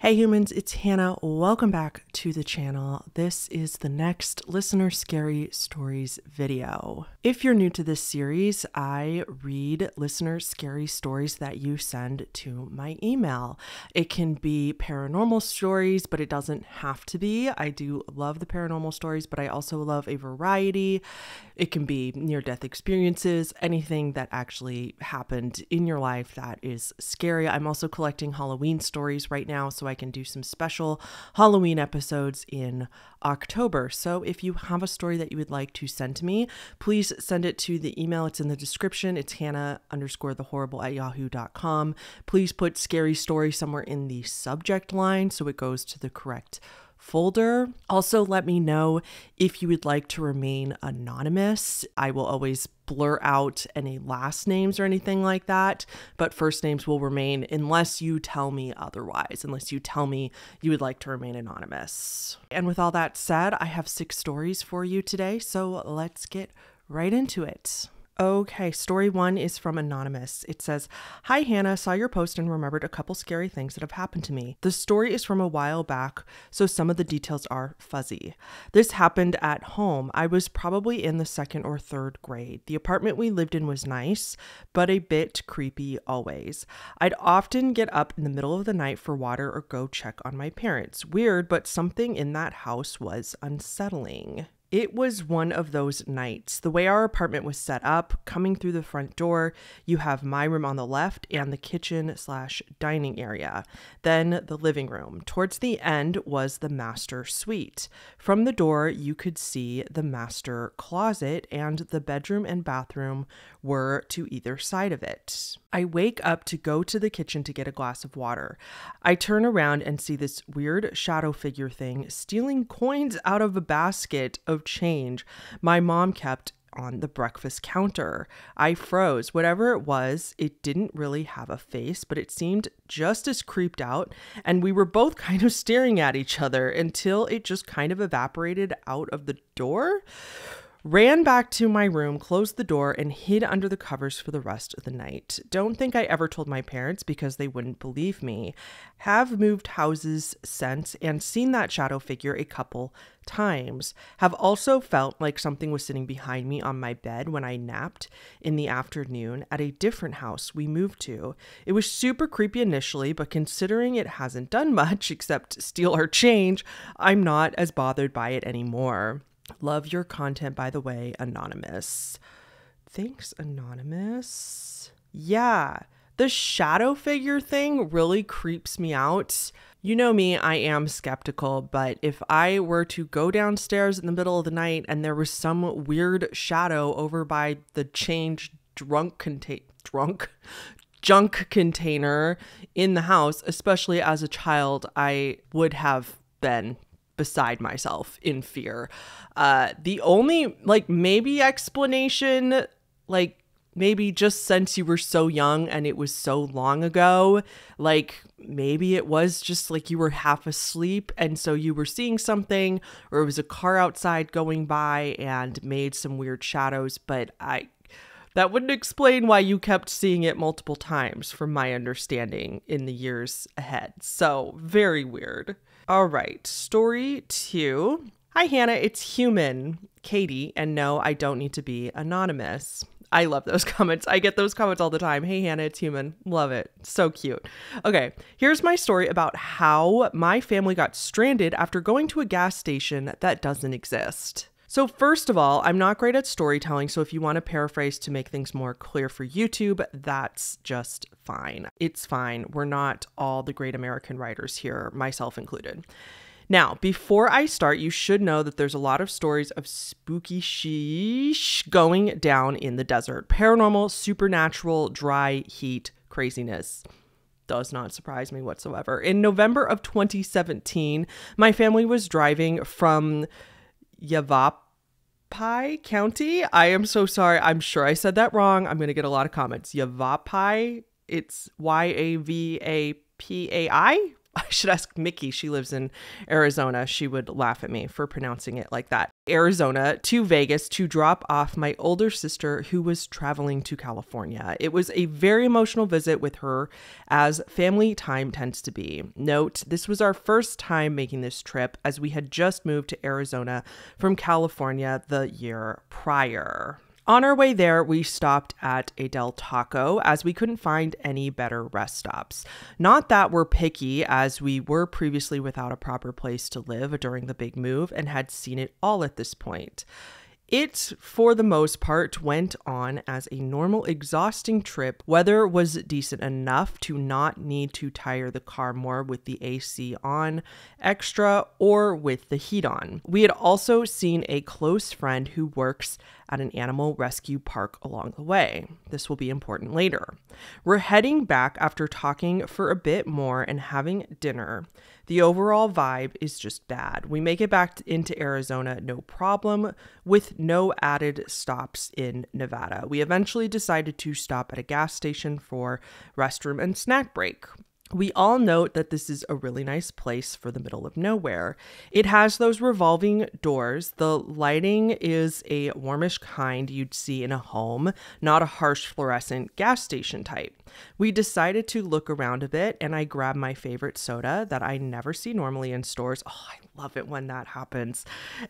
Hey humans, it's Hannah. Welcome back to the channel. This is the next Listener Scary Stories video. If you're new to this series, I read listener scary stories that you send to my email. It can be paranormal stories, but it doesn't have to be. I do love the paranormal stories, but I also love a variety. It can be near-death experiences, anything that actually happened in your life that is scary. I'm also collecting Halloween stories right now, so I can do some special Halloween episodes in October. So if you have a story that you would like to send to me, please send it to the email. It's in the description. It's Hannah_TheHorrible@yahoo.com. Please put scary story somewhere in the subject line so it goes to the correct folder. Also, let me know if you would like to remain anonymous. I will always blur out any last names or anything like that, but first names will remain unless you tell me otherwise, unless you tell me you would like to remain anonymous. And with all that said, I have 6 stories for you today, so let's get right into it. Okay, story 1 is from Anonymous. It says, "Hi Hannah, saw your post and remembered a couple scary things that have happened to me. The story is from a while back, so some of the details are fuzzy. This happened at home. I was probably in the 2nd or 3rd grade. The apartment we lived in was nice, but a bit creepy always. I'd often get up in the middle of the night for water or go check on my parents. Weird, but something in that house was unsettling. It was one of those nights. The way our apartment was set up, coming through the front door, you have my room on the left and the kitchen/dining area. Then the living room. Towards the end was the master suite. From the door, you could see the master closet, and the bedroom and bathroom were to either side of it. I wake up to go to the kitchen to get a glass of water. I turn around and see this weird shadow figure thing stealing coins out of a basket of change my mom kept on the breakfast counter. I froze. Whatever it was, it didn't really have a face, but it seemed just as creeped out, and we were both kind of staring at each other until it just kind of evaporated out of the door. Ran back to my room, closed the door, and hid under the covers for the rest of the night. Don't think I ever told my parents because they wouldn't believe me. Have moved houses since and seen that shadow figure a couple times. Have also felt like something was sitting behind me on my bed when I napped in the afternoon at a different house we moved to. It was super creepy initially, but considering it hasn't done much except steal our change, I'm not as bothered by it anymore. Love your content, by the way, Anonymous." Thanks, Anonymous. Yeah, the shadow figure thing really creeps me out. You know me, I am skeptical, but if I were to go downstairs in the middle of the night and there was some weird shadow over by the change junk container in the house, especially as a child, I would have been beside myself in fear. The only maybe explanation, maybe just since you were so young and it was so long ago, maybe it was just you were half asleep and so you were seeing something, or it was a car outside going by and made some weird shadows, but that wouldn't explain why you kept seeing it multiple times from my understanding in the years ahead. So very weird. All right, story 2. "Hi Hannah, it's human, Katie, and no, I don't need to be anonymous." I love those comments. I get those comments all the time. "Hey Hannah, it's human." Love it. So cute. Okay, here's my story about how my family got stranded after going to a gas station that doesn't exist. So first of all, I'm not great at storytelling, so if you want to paraphrase to make things more clear for YouTube, that's just fine. It's fine. We're not all the great American writers here, myself included. Now, before I start, you should know that there's a lot of stories of spooky sheesh going down in the desert. Paranormal, supernatural, dry heat craziness. Does not surprise me whatsoever. In November of 2017, my family was driving from Yavapai County. I am so sorry. I'm sure I said that wrong. I'm going to get a lot of comments. Yavapai. It's Yavapai I should ask Mickey. She lives in Arizona. She would laugh at me for pronouncing it like that. Arizona to Vegas to drop off my older sister who was traveling to California. It was a very emotional visit with her, as family time tends to be. Note, this was our first time making this trip, as we had just moved to Arizona from California the year prior. On our way there, we stopped at a Del Taco, as we couldn't find any better rest stops. Not that we're picky, as we were previously without a proper place to live during the big move and had seen it all at this point. It, for the most part, went on as a normal, exhausting trip. Weather was decent enough to not need to tire the car more with the AC on extra or with the heat on. We had also seen a close friend who works at an animal rescue park along the way. This will be important later. We're heading back after talking for a bit more and having dinner. The overall vibe is just bad. We make it back into Arizona, no problem, with no added stops in Nevada. We eventually decided to stop at a gas station for restroom and snack break. We all note that this is a really nice place for the middle of nowhere. It has those revolving doors. The lighting is a warmish kind you'd see in a home, not a harsh fluorescent gas station type. We decided to look around a bit, and I grabbed my favorite soda that I never see normally in stores. Oh, I love it when that happens.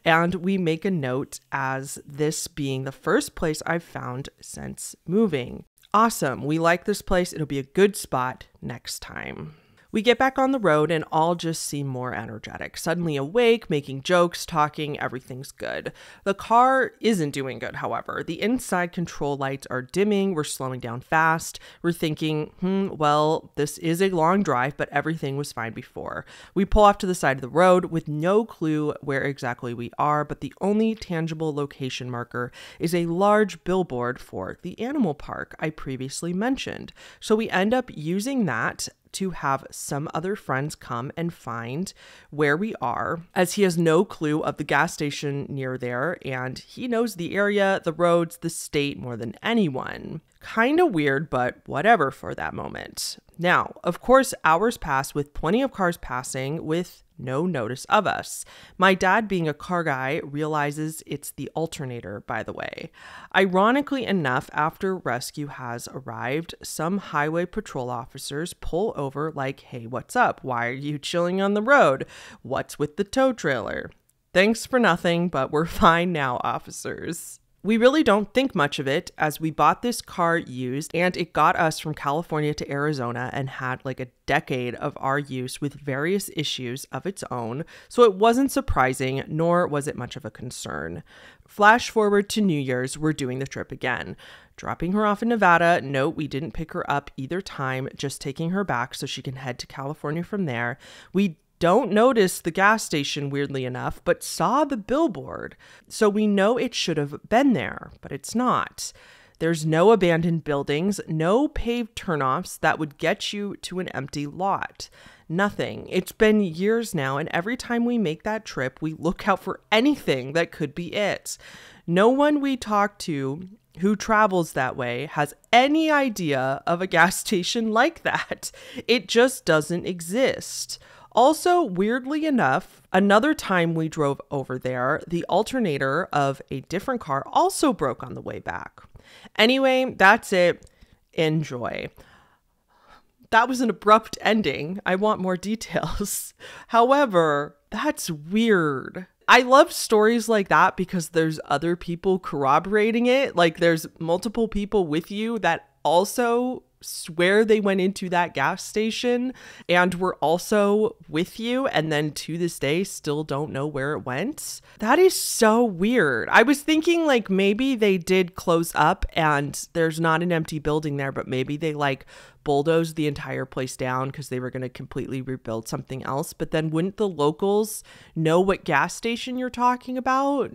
And we make a note, as this being the first place I've found since moving. Awesome. We like this place. It'll be a good spot next time. We get back on the road and all just seem more energetic. Suddenly awake, making jokes, talking, everything's good. The car isn't doing good, however. The inside control lights are dimming. We're slowing down fast. We're thinking, well, this is a long drive, but everything was fine before. We pull off to the side of the road with no clue where exactly we are, but the only tangible location marker is a large billboard for the animal park I previously mentioned. So we end up using that to have some other friends come and find where we are, as he has no clue of the gas station near there, and he knows the area, the roads, the state more than anyone. Kind of weird, but whatever for that moment. Now, of course, hours pass with plenty of cars passing with no notice of us. My dad, being a car guy, realizes it's the alternator, by the way. Ironically enough, after rescue has arrived, some highway patrol officers pull over like, "Hey, what's up? Why are you chilling on the road? What's with the tow trailer?" "Thanks for nothing, but we're fine now, officers." We really don't think much of it, as we bought this car used and it got us from California to Arizona and had like a decade of our use with various issues of its own, so it wasn't surprising, nor was it much of a concern. Flash forward to New Year's, we're doing the trip again. Dropping her off in Nevada. Note, we didn't pick her up either time, just taking her back so she can head to California from there. We don't notice the gas station, weirdly enough, but saw the billboard. So we know it should have been there, but it's not. There's no abandoned buildings, no paved turnoffs that would get you to an empty lot. Nothing. It's been years now, and every time we make that trip, we look out for anything that could be it. No one we talk to who travels that way has any idea of a gas station like that. It just doesn't exist. Also, weirdly enough, another time we drove over there, the alternator of a different car also broke on the way back. Anyway, that's it. Enjoy. That was an abrupt ending. I want more details. However, that's weird. I love stories like that because there's other people corroborating it. Like, there's multiple people with you that also swear they went into that gas station and were also with you, and then to this day still don't know where it went. That is so weird. I was thinking like maybe they did close up and there's not an empty building there, but maybe they like bulldozed the entire place down because they were going to completely rebuild something else. But then wouldn't the locals know what gas station you're talking about?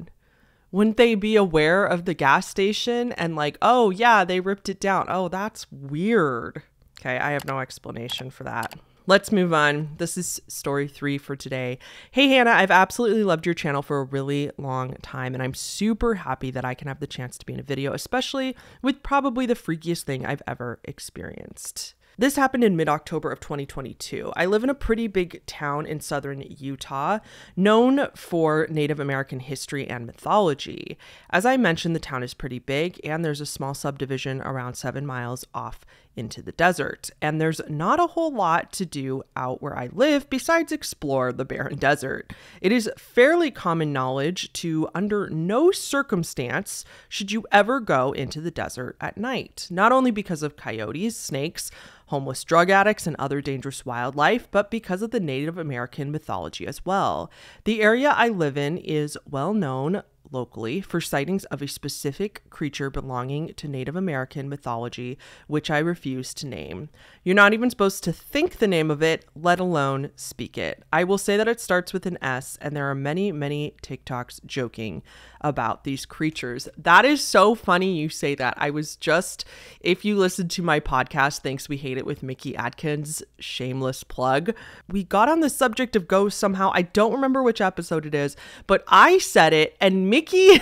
Wouldn't they be aware of the gas station and like, oh yeah, they ripped it down? Oh, that's weird. Okay, I have no explanation for that. Let's move on. This is story 3 for today. Hey, Hannah, I've absolutely loved your channel for a really long time, and I'm super happy that I can have the chance to be in a video, especially with probably the freakiest thing I've ever experienced. This happened in mid-October of 2022. I live in a pretty big town in southern Utah, known for Native American history and mythology. As I mentioned, the town is pretty big, and there's a small subdivision around 7 miles off into the desert. And there's not a whole lot to do out where I live besides explore the barren desert. It is fairly common knowledge to, under no circumstance, should you ever go into the desert at night. Not only because of coyotes, snakes, homeless drug addicts, and other dangerous wildlife, but because of the Native American mythology as well. The area I live in is well known locally for sightings of a specific creature belonging to Native American mythology, which I refuse to name. You're not even supposed to think the name of it, let alone speak it. I will say that it starts with an S, and there are many, many TikToks joking about these creatures. That is so funny you say that. I was just, if you listened to my podcast, Thanks We Hate It with Mickey Adkins, shameless plug, we got on the subject of ghosts somehow. I don't remember which episode it is, but I said it, and Mickey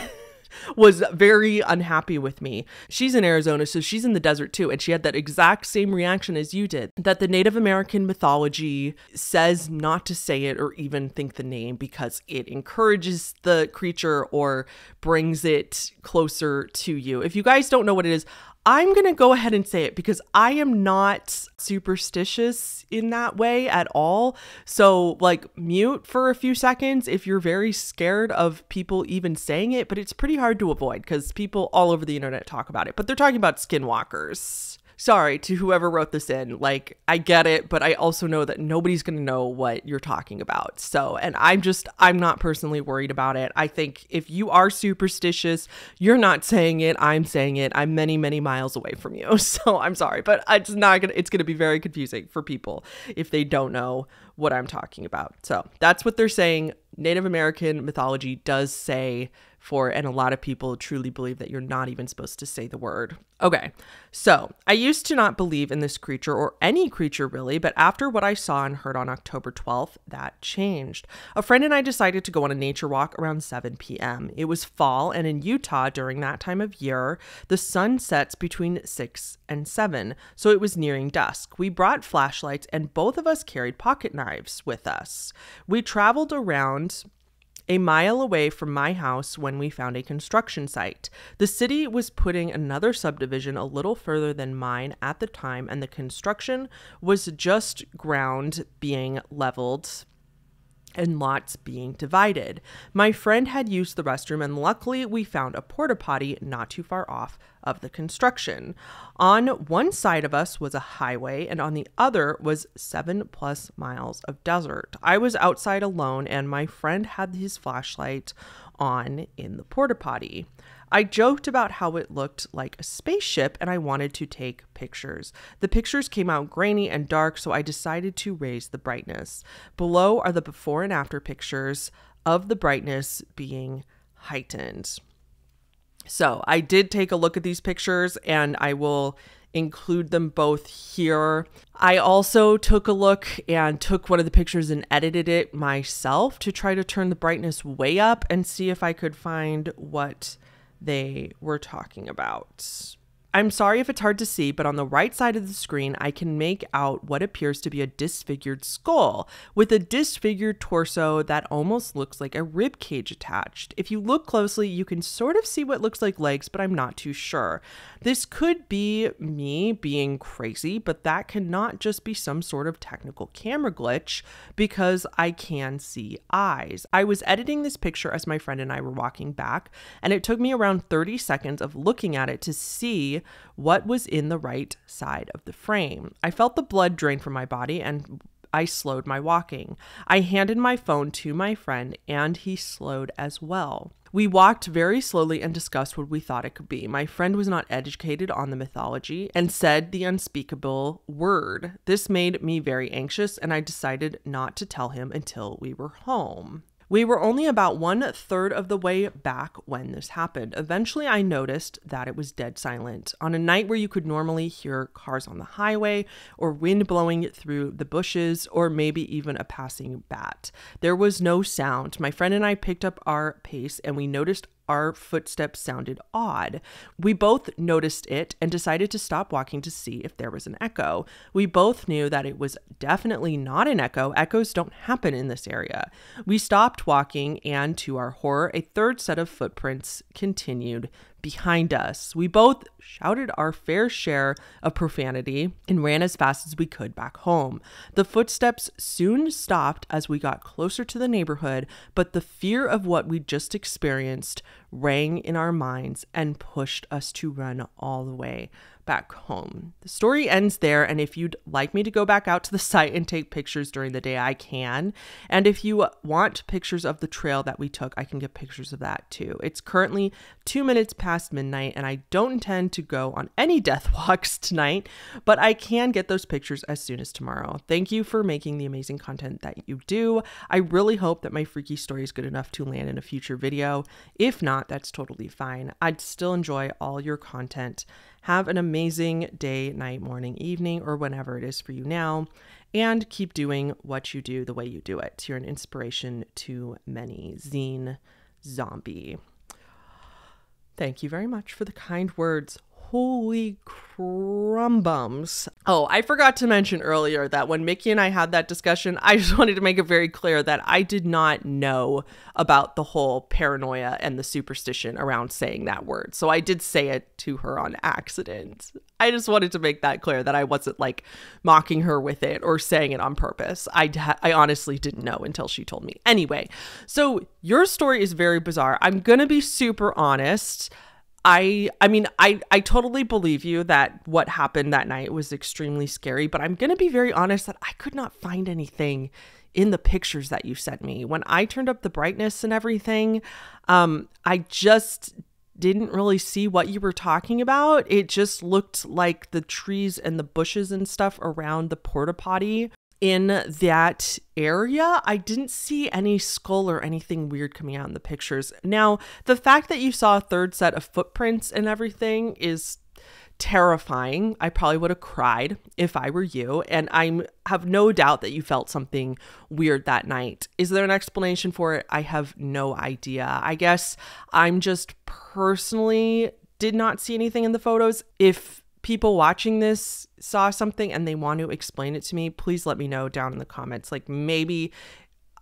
was very unhappy with me. She's in Arizona, so she's in the desert too, and she had that exact same reaction as you did, that the Native American mythology says not to say it or even think the name because it encourages the creature or brings it closer to you. If you guys don't know what it is, I'm going to go ahead and say it because I am not superstitious in that way at all. So like mute for a few seconds if you're very scared of people even saying it, but it's pretty hard to avoid because people all over the internet talk about it, but they're talking about skinwalkers. Sorry to whoever wrote this in, like, I get it, but I also know that nobody's going to know what you're talking about. So, and I'm not personally worried about it. I think if you are superstitious, you're not saying it, I'm saying it. I'm many, many miles away from you. So I'm sorry, but it's going to be very confusing for people if they don't know what I'm talking about. So that's what they're saying. Native American mythology does say and a lot of people truly believe that you're not even supposed to say the word. Okay, so I used to not believe in this creature or any creature really, but after what I saw and heard on October 12th, that changed. A friend and I decided to go on a nature walk around 7 p.m. It was fall, and in Utah during that time of year, the sun sets between 6 and 7, so it was nearing dusk. We brought flashlights and both of us carried pocket knives with us. We traveled around a mile away from my house when we found a construction site. The city was putting another subdivision a little further than mine at the time, and the construction was just ground being leveled and lots being divided. My friend had used the restroom, and luckily we found a porta potty not too far off of the construction. On one side of us was a highway, and on the other was 7+ miles of desert. I was outside alone, and my friend had his flashlight on in the porta potty. I joked about how it looked like a spaceship, and I wanted to take pictures. The pictures came out grainy and dark, so I decided to raise the brightness. Below are the before and after pictures of the brightness being heightened. So I did take a look at these pictures, and I will include them both here. I also took a look and took one of the pictures and edited it myself to try to turn the brightness way up and see if I could find what they were talking about. I'm sorry if it's hard to see, but on the right side of the screen, I can make out what appears to be a disfigured skull with a disfigured torso that almost looks like a rib cage attached. If you look closely, you can sort of see what looks like legs, but I'm not too sure. This could be me being crazy, but that cannot just be some sort of technical camera glitch because I can see eyes. I was editing this picture as my friend and I were walking back, and it took me around 30 seconds of looking at it to see what was in the right side of the frame. I felt the blood drain from my body, and I slowed my walking. I handed my phone to my friend, and he slowed as well. We walked very slowly and discussed what we thought it could be. My friend was not educated on the mythology and said the unspeakable word. This made me very anxious, and I decided not to tell him until we were home. We were only about 1/3 of the way back when this happened. Eventually, I noticed that it was dead silent. On a night where you could normally hear cars on the highway or wind blowing through the bushes or maybe even a passing bat, there was no sound. My friend and I picked up our pace, and we noticed our footsteps sounded odd. We both noticed it and decided to stop walking to see if there was an echo. We both knew that it was definitely not an echo. Echoes don't happen in this area. We stopped walking, and to our horror, a third set of footprints continued behind us. We both shouted our fair share of profanity and ran as fast as we could back home. The footsteps soon stopped as we got closer to the neighborhood, but the fear of what we just experienced rang in our minds and pushed us to run all the way back home. The story ends there, and if you'd like me to go back out to the site and take pictures during the day, I can. And if you want pictures of the trail that we took, I can get pictures of that too. It's currently 2 minutes past midnight, and I don't intend to go on any death walks tonight, but I can get those pictures as soon as tomorrow. Thank you for making the amazing content that you do. I really hope that my freaky story is good enough to land in a future video. If not, that's totally fine. I'd still enjoy all your content. Have an amazing day, night, morning, evening, or whenever it is for you now, and keep doing what you do the way you do it. You're an inspiration to many. Zine Zombie. Thank you very much for the kind words. Holy crumbums. Oh, I forgot to mention earlier that when Mickey and I had that discussion, I just wanted to make it very clear that I did not know about the whole paranoia and the superstition around saying that word. So I did say it to her on accident. I just wanted to make that clear that I wasn't like mocking her with it or saying it on purpose. I honestly didn't know until she told me. Anyway, so your story is very bizarre. I'm going to be super honest. I mean, I totally believe you that what happened that night was extremely scary, but I'm going to be very honest that I could not find anything in the pictures that you sent me. When I turned up the brightness and everything, I just didn't really see what you were talking about. It just looked like the trees and the bushes and stuff around the porta potty in that area. I didn't see any skull or anything weird coming out in the pictures. Now, the fact that you saw a third set of footprints and everything is terrifying. I probably would have cried if I were you, and I have no doubt that you felt something weird that night. Is there an explanation for it? I have no idea. I guess I'm just personally did not see anything in the photos. If people watching this saw something and they want to explain it to me, please let me know down in the comments. Like, maybe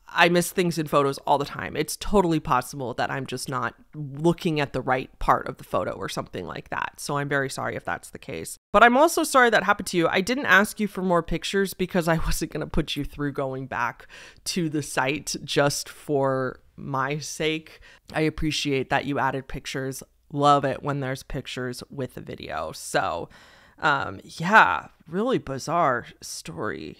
I miss things in photos all the time. It's totally possible that I'm just not looking at the right part of the photo or something like that. So I'm very sorry if that's the case. But I'm also sorry that happened to you. I didn't ask you for more pictures because I wasn't going to put you through going back to the site just for my sake. I appreciate that you added pictures. Love it when there's pictures with the video. So, yeah, really bizarre story.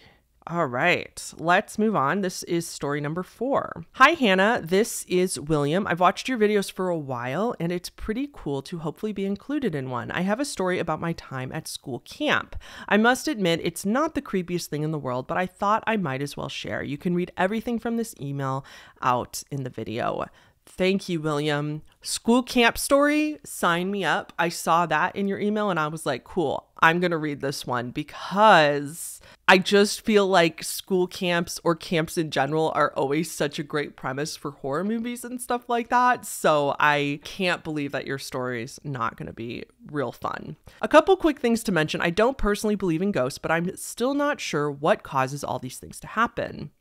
All right, let's move on. This is story number 4. Hi, Hannah. This is William. I've watched your videos for a while, and it's pretty cool to hopefully be included in one. I have a story about my time at school camp. I must admit, it's not the creepiest thing in the world, but I thought I might as well share. You can read everything from this email out in the video. Thank you, William. School camp story, sign me up. I saw that in your email and I was like, cool, I'm going to read this one because I just feel like school camps or camps in general are always such a great premise for horror movies and stuff like that. So I can't believe that your story is not going to be real fun. A couple quick things to mention. I don't personally believe in ghosts, but I'm still not sure what causes all these things to happen.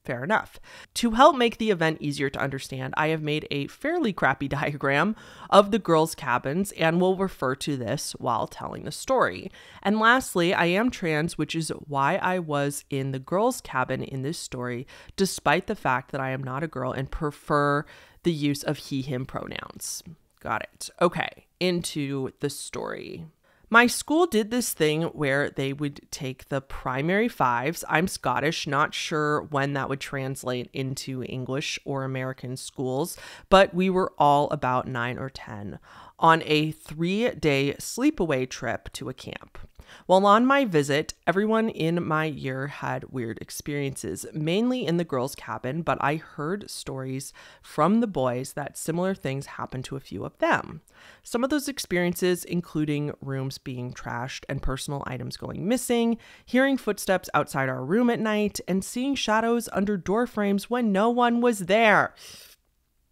Fair enough. To help make the event easier to understand, I have made a fairly crappy diagram of the girls' cabins and will refer to this while telling the story. And lastly, I am trans, which is why I was in the girls' cabin in this story, despite the fact that I am not a girl and prefer the use of he, him pronouns. Got it. Okay, into the story. My school did this thing where they would take the primary fives. I'm Scottish, not sure when that would translate into English or American schools, but we were all about 9 or 10 on a 3-day sleepaway trip to a camp. While on my visit, everyone in my year had weird experiences, mainly in the girls' cabin, but I heard stories from the boys that similar things happened to a few of them. Some of those experiences including rooms being trashed and personal items going missing, hearing footsteps outside our room at night, and seeing shadows under door frames when no one was there.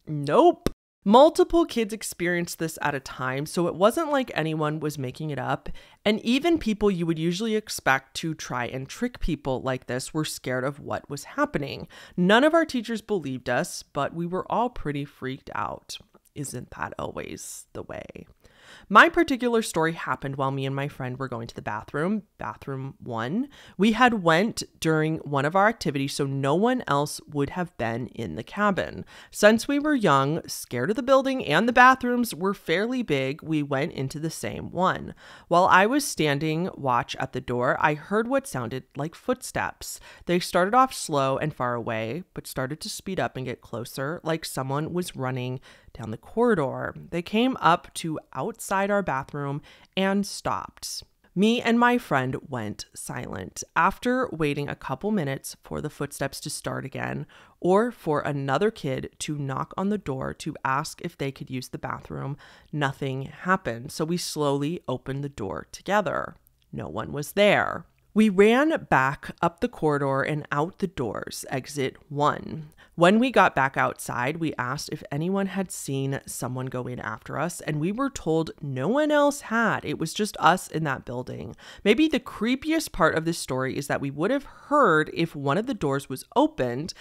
Nope. Multiple kids experienced this at a time, so it wasn't like anyone was making it up. And even people you would usually expect to try and trick people like this were scared of what was happening. None of our teachers believed us, but we were all pretty freaked out. Isn't that always the way? My particular story happened while me and my friend were going to the bathroom 1. We had went during one of our activities, so no one else would have been in the cabin. Since we were young, scared of the building, and the bathrooms were fairly big, we went into the same one. While I was standing watch at the door, I heard what sounded like footsteps. They started off slow and far away, but started to speed up and get closer, like someone was running down the corridor. They came up to outside our bathroom and stopped. Me and my friend went silent. After waiting a couple minutes for the footsteps to start again, or for another kid to knock on the door to ask if they could use the bathroom, nothing happened. So we slowly opened the door together. No one was there. We ran back up the corridor and out the doors, exit 1. When we got back outside, we asked if anyone had seen someone go in after us, and we were told no one else had. It was just us in that building. Maybe the creepiest part of this story is that we would have heard if one of the doors was opened.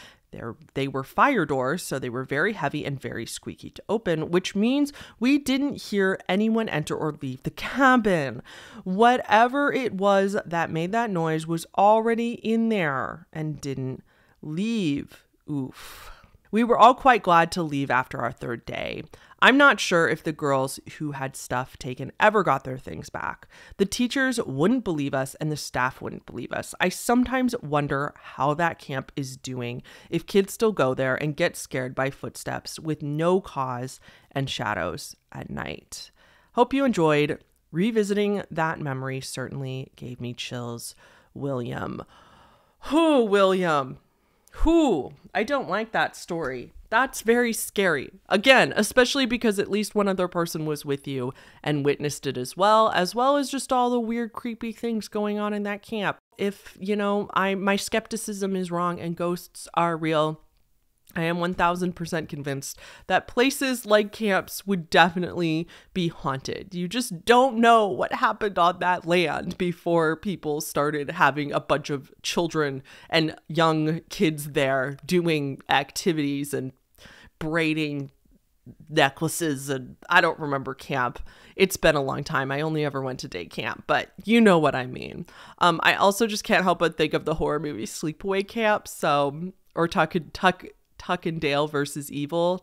They were fire doors, so they were very heavy and very squeaky to open, which means we didn't hear anyone enter or leave the cabin. Whatever it was that made that noise was already in there and didn't leave. Oof. We were all quite glad to leave after our 3rd day. I'm not sure if the girls who had stuff taken ever got their things back. The teachers wouldn't believe us and the staff wouldn't believe us. I sometimes wonder how that camp is doing if kids still go there and get scared by footsteps with no cause and shadows at night. Hope you enjoyed. Revisiting that memory certainly gave me chills. William. Who, William? Who? I don't like that story. That's very scary. Again, especially because at least one other person was with you and witnessed it as well as just all the weird, creepy things going on in that camp. If, my skepticism is wrong and ghosts are real, I am 1000% convinced that places like camps would definitely be haunted. You just don't know what happened on that land before people started having a bunch of children and young kids there doing activities and braiding necklaces. And I don't remember camp. It's been a long time. I only ever went to day camp, but you know what I mean. I also just can't help but think of the horror movie Sleepaway Camp. Or Tucker and Dale versus Evil,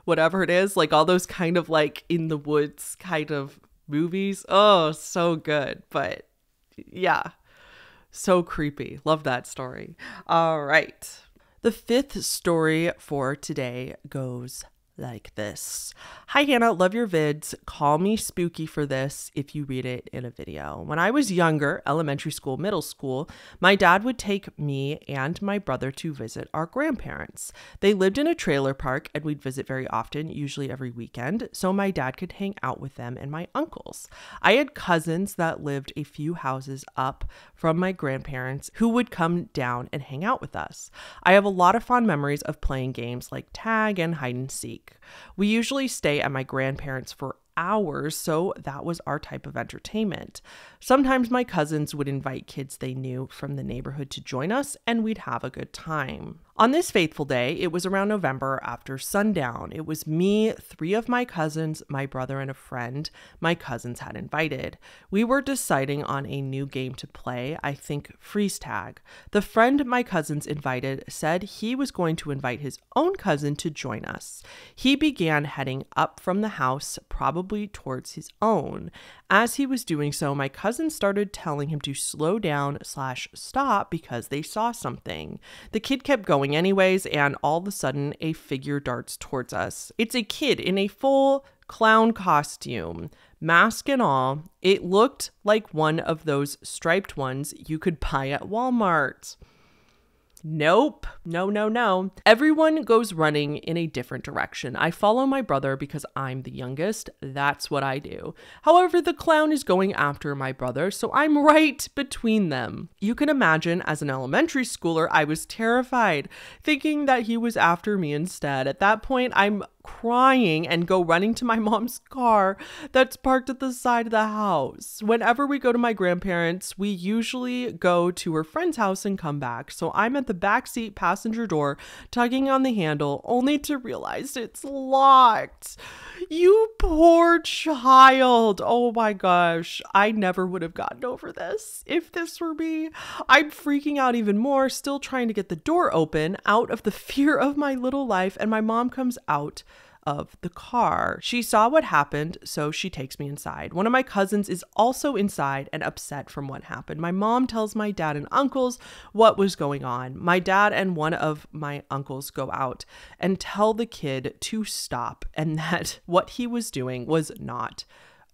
whatever it is, like all those kind of like in the woods kind of movies. Oh, so good. But yeah, so creepy. Love that story. All right. The 5th story for today goes like this. Hi, Hannah. Love your vids. Call me spooky for this if you read it in a video. When I was younger, elementary school, middle school, my dad would take me and my brother to visit our grandparents. They lived in a trailer park and we'd visit very often, usually every weekend, so my dad could hang out with them and my uncles. I had cousins that lived a few houses up from my grandparents who would come down and hang out with us. I have a lot of fond memories of playing games like tag and hide and seek. We usually stay at my grandparents' for hours, so that was our type of entertainment. Sometimes my cousins would invite kids they knew from the neighborhood to join us, and we'd have a good time. On this fateful day, it was around November after sundown. It was me, 3 of my cousins, my brother, and a friend my cousins had invited. We were deciding on a new game to play, I think freeze tag. The friend my cousins invited said he was going to invite his own cousin to join us. He began heading up from the house, probably towards his own. As he was doing so, my cousin started telling him to slow down / stop because they saw something. The kid kept going anyways, and all of a sudden a figure darts towards us. It's a kid in a full clown costume, mask and all. It looked like one of those striped ones you could buy at Walmart. Nope. No, no, no. Everyone goes running in a different direction. I follow my brother because I'm the youngest. That's what I do. However, the clown is going after my brother, so I'm right between them. You can imagine, as an elementary schooler, I was terrified, thinking that he was after me instead. At that point, I'm crying and go running to my mom's car that's parked at the side of the house. Whenever we go to my grandparents, we usually go to her friend's house and come back. So I'm at the backseat passenger door, tugging on the handle, only to realize it's locked. You poor child. Oh my gosh. I never would have gotten over this if this were me. I'm freaking out even more, still trying to get the door open out of the fear of my little life, and my mom comes out of the car. She saw what happened, so she takes me inside. One of my cousins is also inside and upset from what happened. My mom tells my dad and uncles what was going on. My dad and one of my uncles go out and tell the kid to stop and that what he was doing was not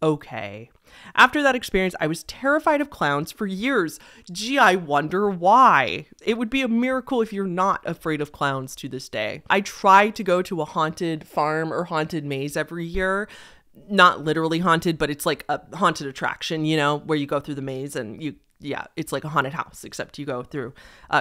okay. After that experience, I was terrified of clowns for years. Gee, I wonder why. It would be a miracle if you're not afraid of clowns to this day. I try to go to a haunted farm or haunted maze every year. Not literally haunted, but it's like a haunted attraction, you know, where you go through the maze and it's like a haunted house, except you go through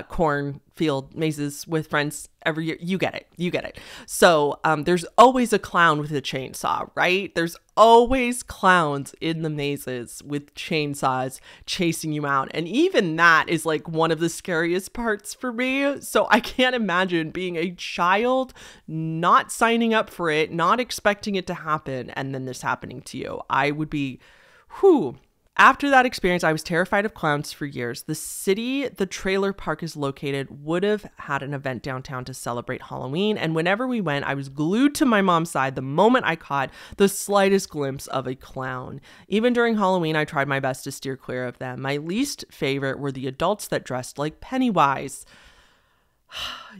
cornfield mazes with friends every year. You get it. So there's always a clown with a chainsaw, right? There's always clowns in the mazes with chainsaws chasing you out. And even that is like one of the scariest parts for me. So I can't imagine being a child, not signing up for it, not expecting it to happen, and then this happening to you. I would be, whew. After that experience, I was terrified of clowns for years. The city the trailer park is located would have had an event downtown to celebrate Halloween, and whenever we went, I was glued to my mom's side the moment I caught the slightest glimpse of a clown. Even during Halloween, I tried my best to steer clear of them. My least favorite were the adults that dressed like Pennywise.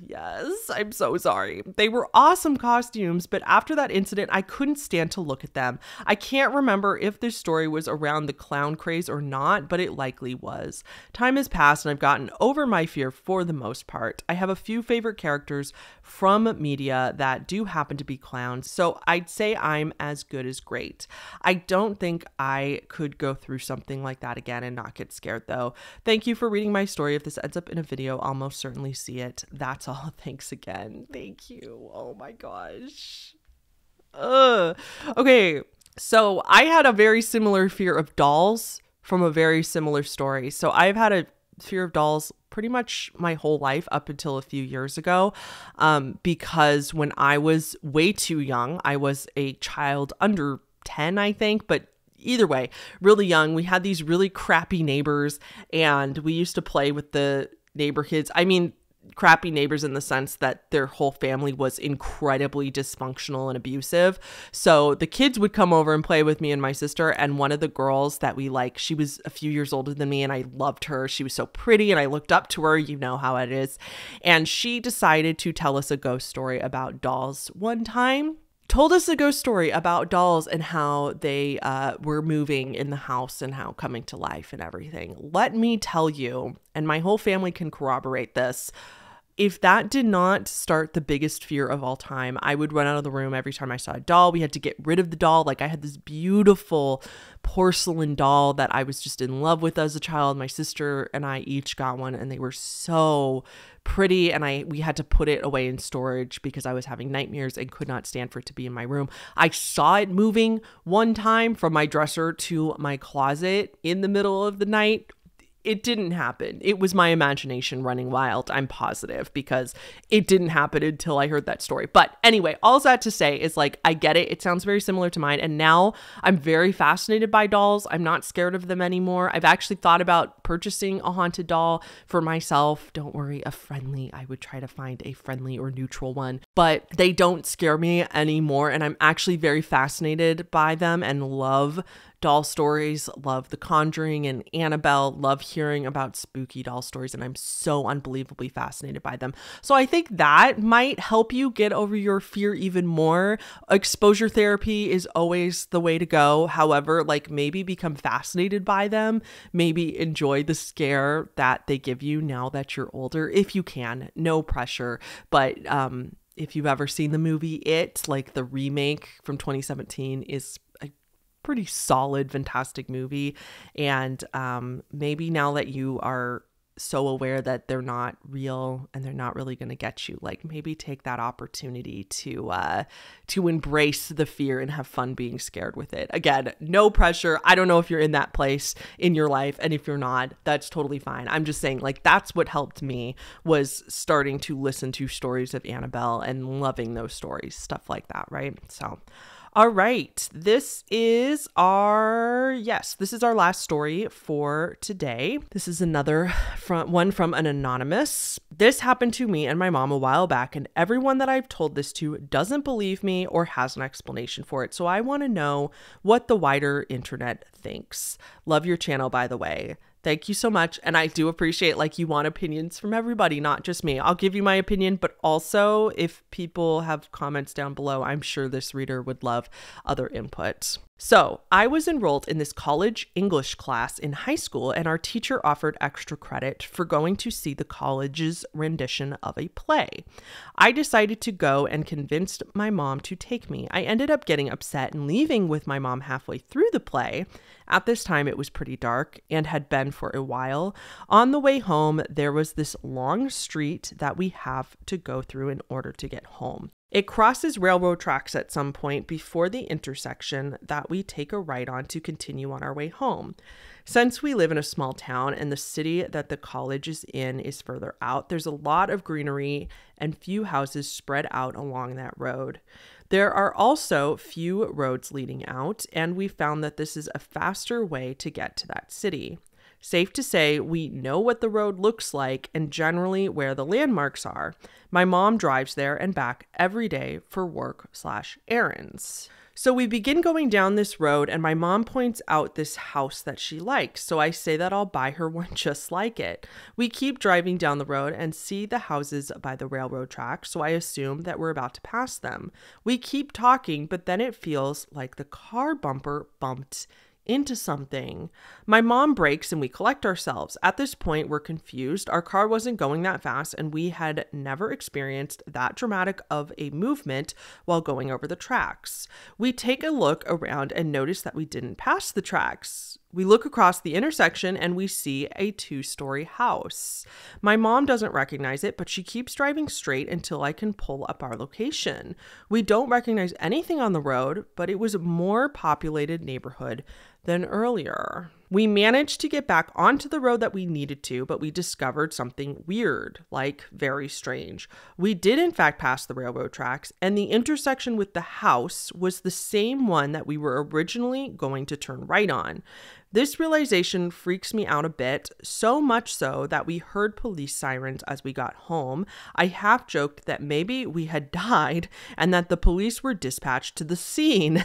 Yes, I'm so sorry. They were awesome costumes, but after that incident, I couldn't stand to look at them. I can't remember if this story was around the clown craze or not, but it likely was. Time has passed and I've gotten over my fear for the most part. I have a few favorite characters from media that do happen to be clowns, so I'd say I'm as good as great. I don't think I could go through something like that again and not get scared though. Thank you for reading my story. If this ends up in a video, I'll most certainly see it. That's all. Thanks again. Thank you. Oh my gosh. Okay. So I had a very similar fear of dolls from a very similar story. So I've had a fear of dolls pretty much my whole life up until a few years ago, because when I was way too young, I was a child under 10, I think, but either way, really young. We had these really crappy neighbors and we used to play with the neighbor kids. I mean, crappy neighbors in the sense that their whole family was incredibly dysfunctional and abusive. So the kids would come over and play with me and my sister, and one of the girls that we like, she was a few years older than me and I loved her. She was so pretty and I looked up to her, you know how it is. And she decided to tell us a ghost story about dolls one time. Told us a ghost story about dolls and how they were moving in the house and how coming to life and everything. Let me tell you, and my whole family can corroborate this, if that did not start the biggest fear of all time, I would run out of the room every time I saw a doll. We had to get rid of the doll. Like, I had this beautiful porcelain doll that I was just in love with as a child. My sister and I each got one and they were so pretty, and we had to put it away in storage because I was having nightmares and could not stand for it to be in my room. I saw it moving one time from my dresser to my closet in the middle of the night. It didn't happen. It was my imagination running wild, I'm positive, because it didn't happen until I heard that story. But anyway, all that to say is, like, I get it. It sounds very similar to mine. And now I'm very fascinated by dolls. I'm not scared of them anymore. I've actually thought about purchasing a haunted doll for myself. Don't worry, I would try to find a friendly or neutral one, but they don't scare me anymore. And I'm actually very fascinated by them and love doll stories, love The Conjuring and Annabelle, love hearing about spooky doll stories, and I'm so unbelievably fascinated by them. So I think that might help you get over your fear even more. Exposure therapy is always the way to go. However, like maybe become fascinated by them, maybe enjoy the scare that they give you now that you're older, if you can. No pressure. But if you've ever seen the movie It, like the remake from 2017 is a pretty solid, fantastic movie. And maybe now that you are so aware that they're not real and they're not really going to get you, like maybe take that opportunity to embrace the fear and have fun being scared with it. Again, no pressure. I don't know if you're in that place in your life, and if you're not, that's totally fine. I'm just saying, like, that's what helped me, was starting to listen to stories of Annabelle and loving those stories, stuff like that, right? So all right, this is our last story for today. This is another one from an anonymous. This happened to me and my mom a while back, and everyone that I've told this to doesn't believe me or has an explanation for it. So I want to know what the wider internet thinks. Love your channel, by the way. Thank you so much. And I do appreciate, like, you want opinions from everybody, not just me. I'll give you my opinion, but also if people have comments down below, I'm sure this reader would love other input. So I was enrolled in this college English class in high school, and our teacher offered extra credit for going to see the college's rendition of a play. I decided to go and convinced my mom to take me. I ended up getting upset and leaving with my mom halfway through the play. At this time, it was pretty dark and had been for a while. On the way home, there was this long street that we have to go through in order to get home. It crosses railroad tracks at some point before the intersection that we take a right on to continue on our way home. Since we live in a small town and the city that the college is in is further out, there's a lot of greenery and few houses spread out along that road. There are also few roads leading out, and we found that this is a faster way to get to that city. Safe to say, we know what the road looks like and generally where the landmarks are. My mom drives there and back every day for work/errands. So we begin going down this road, and my mom points out this house that she likes. So I say that I'll buy her one just like it. We keep driving down the road and see the houses by the railroad track, so I assume that we're about to pass them. We keep talking, but then it feels like the car bumper bumped into something. My mom brakes and we collect ourselves. At this point, we're confused. Our car wasn't going that fast, and we had never experienced that dramatic of a movement while going over the tracks. We take a look around and notice that we didn't pass the tracks. We look across the intersection and we see a 2-story house. My mom doesn't recognize it, but she keeps driving straight until I can pull up our location. We don't recognize anything on the road, but it was a more populated neighborhood than earlier. We managed to get back onto the road that we needed to, but we discovered something weird, like very strange. We did in fact pass the railroad tracks, and the intersection with the house was the same one that we were originally going to turn right on. This realization freaks me out a bit, so much so that we heard police sirens as we got home. I half joked that maybe we had died and that the police were dispatched to the scene.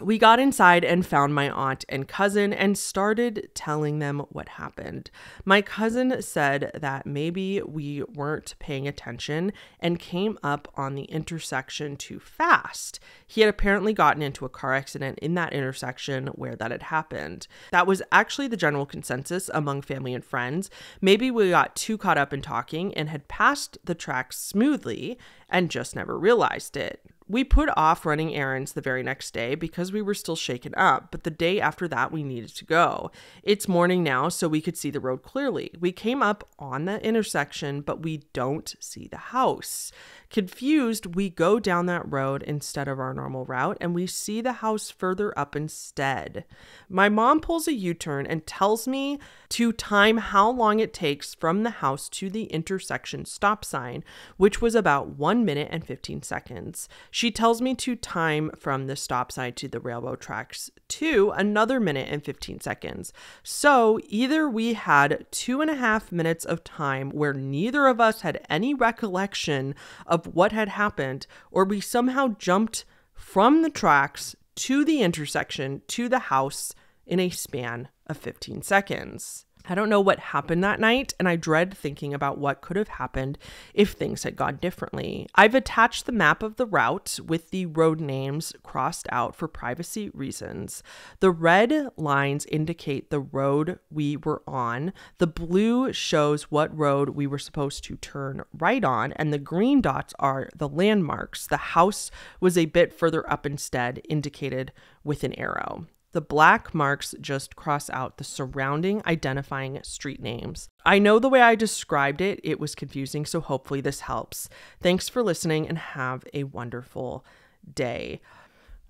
We got inside and found my aunt and cousin and started telling them what happened. My cousin said that maybe we weren't paying attention and came up on the intersection too fast. He had apparently gotten into a car accident in that intersection where that had happened. That was actually the general consensus among family and friends. Maybe we got too caught up in talking and had passed the tracks smoothly and just never realized it. We put off running errands the very next day because we were still shaken up, but the day after that we needed to go. It's morning now, so we could see the road clearly. We came up on the intersection, but we don't see the house. Confused, we go down that road instead of our normal route, and we see the house further up instead. My mom pulls a U-turn and tells me to time how long it takes from the house to the intersection stop sign, which was about 1 minute and 15 seconds. She tells me to time from the stop sign to the railroad tracks to another minute and 15 seconds. So either we had 2.5 minutes of time where neither of us had any recollection of what had happened, or we somehow jumped from the tracks to the intersection to the house in a span of 15 seconds. I don't know what happened that night, and I dread thinking about what could have happened if things had gone differently. I've attached the map of the route with the road names crossed out for privacy reasons. The red lines indicate the road we were on. The blue shows what road we were supposed to turn right on, and the green dots are the landmarks. The house was a bit further up instead, indicated with an arrow. The black marks just cross out the surrounding identifying street names. I know the way I described it, it was confusing, so hopefully this helps. Thanks for listening and have a wonderful day.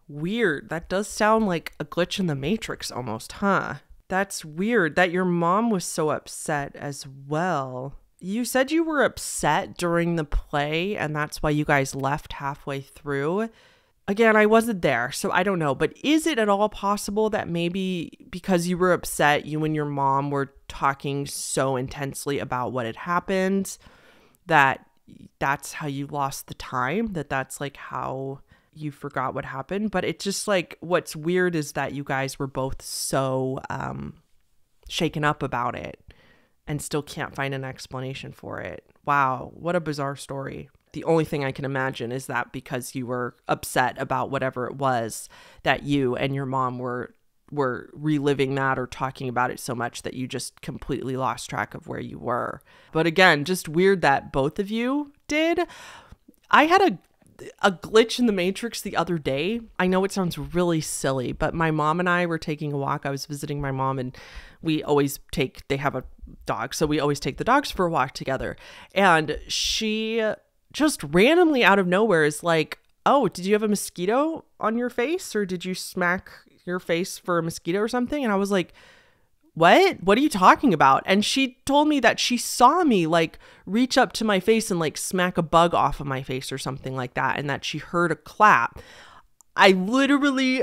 Weird. That does sound like a glitch in the Matrix almost, huh? That's weird that your mom was so upset as well. You said you were upset during the play and that's why you guys left halfway through. Again, I wasn't there, so I don't know. But is it at all possible that maybe because you were upset, you and your mom were talking so intensely about what had happened, that that's how you lost the time? That's like how you forgot what happened? But it's just like, what's weird is that you guys were both so shaken up about it and still can't find an explanation for it. Wow, what a bizarre story. The only thing I can imagine is that because you were upset about whatever it was, that you and your mom were reliving that or talking about it so much that you just completely lost track of where you were. But again, just weird that both of you did. I had a glitch in the Matrix the other day. I know it sounds really silly, but my mom and I were taking a walk. I was visiting my mom, and they have a dog, so we always take the dogs for a walk together. And she just randomly out of nowhere is like, oh, did you have a mosquito on your face, or did you smack your face for a mosquito or something? And I was like, what are you talking about? And she told me that she saw me like reach up to my face and like smack a bug off of my face or something like that, and that she heard a clap. I literally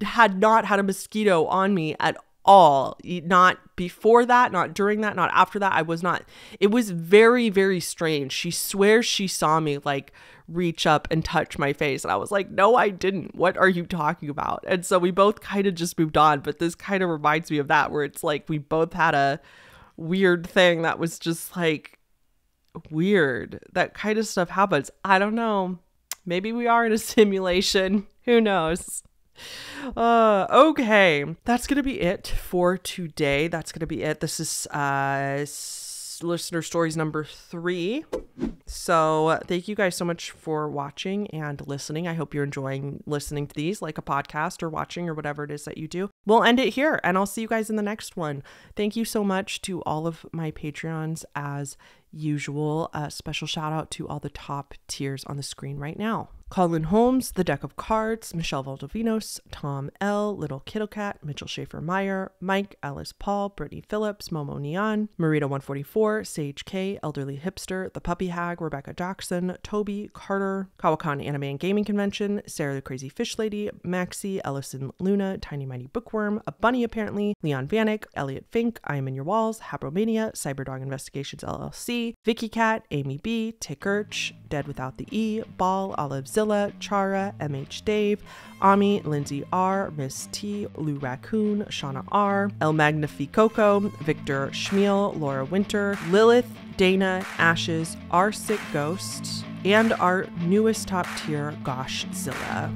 had not had a mosquito on me at all. Not before that, not during that, not after that. I was not. It was very, very strange. She swears she saw me like reach up and touch my face. And I was like, no, I didn't. What are you talking about? And so we both kind of just moved on. But this kind of reminds me of that, where it's like we both had a weird thing that was just like weird. That kind of stuff happens. I don't know. Maybe we are in a simulation. Who knows? Okay, that's gonna be it for today. That's gonna be it. This is listener stories number 3. So thank you guys so much for watching and listening. I hope you're enjoying listening to these like a podcast or watching or whatever it is that you do. We'll end it here, and I'll see you guys in the next one. Thank you so much to all of my Patreons as usual. A special shout out to all the top tiers on the screen right now. Colin Holmes, The Deck of Cards, Michelle Valdovinos, Tom L, Little Kittle Cat, Mitchell Schaefer Meyer, Mike, Alice Paul, Brittany Phillips, Momo Neon, Marita 144, Sage K, Elderly Hipster, The Puppy Hag, Rebecca Jackson, Toby, Carter, Kawakan Anime and Gaming Convention, Sarah the Crazy Fish Lady, Maxie, Ellison Luna, Tiny Mighty Bookworm, A Bunny Apparently, Leon Vanek, Elliot Fink, I Am In Your Walls, Habromania, Cyberdog Investigations LLC, Vicky Cat, Amy B, Tickerch, Dead Without the E, Ball, Olive Zilla, Chara, MH Dave, Ami, Lindsay R, Miss T, Lou Raccoon, Shauna R, El Magnificoco, Victor Schmiel, Laura Winter, Lilith, Dana, Ashes, R Sick Ghost, and our newest top tier, Gosh Zilla.